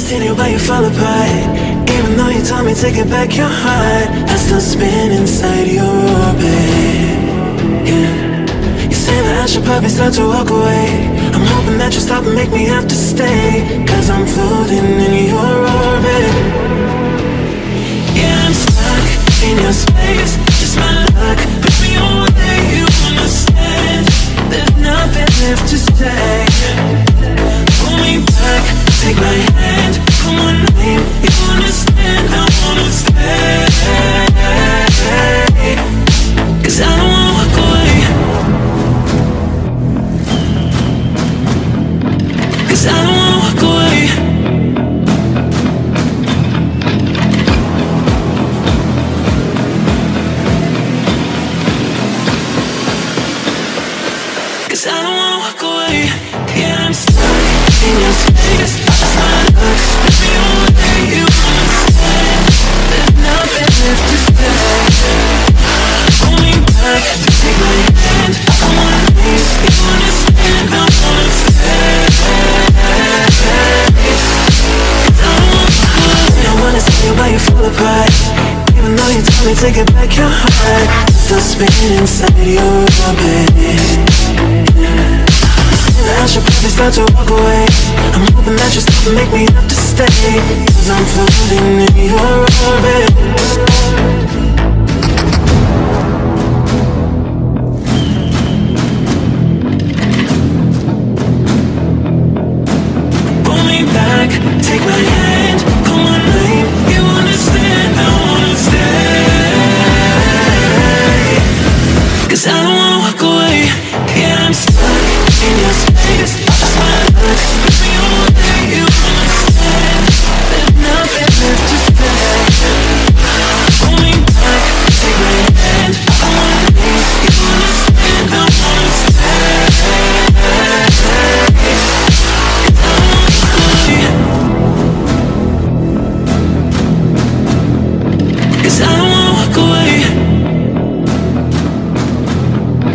see you, but you fall apart. Even though you told me to get back your heart, I still spin inside your orbit. Yeah. You say that I should probably start to walk away. I'm hoping that you'll stop and make me have to stay, 'cause I'm floating in your orbit. Yeah, I'm stuck in your space. Just my luck, put me away, you understand. There's nothing left to say. Pull me back, take my hand, call my name, you understand, I wanna stay. 'Cause I don't wanna walk away. 'Cause I don't wanna walk away. 'Cause I don't wanna walk away. Yeah, I'm stuck in your space. Just my luck, put me away, you understand. There's nothing left to say. Pull me back, take my hand, I wanna leave, you understand, I wanna stay. 'Cause I don't wanna walk away. I wanna see you, but you fall apart. Even though you told me to get back your heart, still spinning inside your orbit. I should probably start to walk away. I'm hoping that you'll stop and make me have to stay, 'cause I'm floating in your orbit. Pull me back, take my hand, call my name, you understand, I wanna stay. 'Cause I don't wanna walk away. Yeah, I'm stuck in your space. Just my luck, put me away, you understand. There's nothing left to say. Pull me back, take my hand, I wanna leave, you understand, I wanna stay. 'Cause I don't wanna walk away. 'Cause I don't wanna walk away.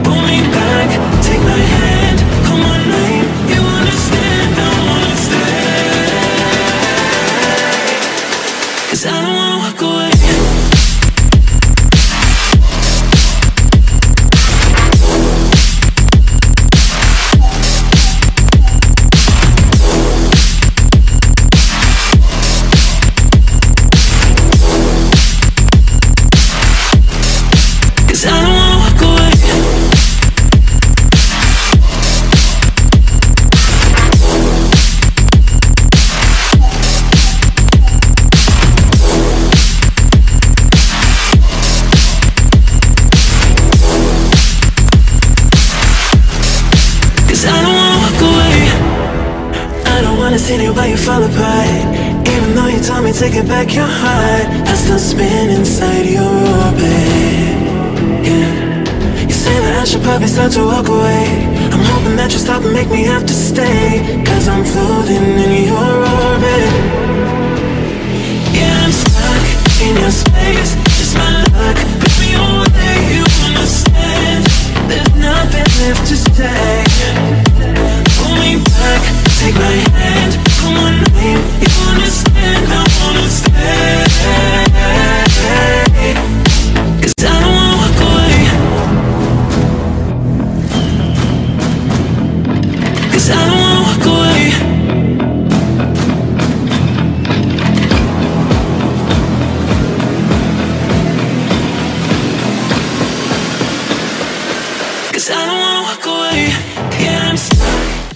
Pull me back, take my hand, call my name, you understand, I wanna stay. 'Cause I don't wanna walk away. Cause I don't wanna walk away. Cause I don't wanna walk away. I don't wanna see you, but you fall apart. Even though you told me to get back your heart, I still spin inside your orbit. Yeah. You say that I should probably start to walk away. I'm hoping that you'll stop and make me have to stay, 'cause I'm floating in your orbit. Yeah, I'm stuck in your space. Just my luck, put me away, you understand. There's nothing left to say. Pull me back, take my hand, call my name, you understand, I wanna stay. 'Cause I don't wanna walk away. 'Cause I don't wanna walk away. 'Cause I don't wanna walk away. Yeah, I'm stuck.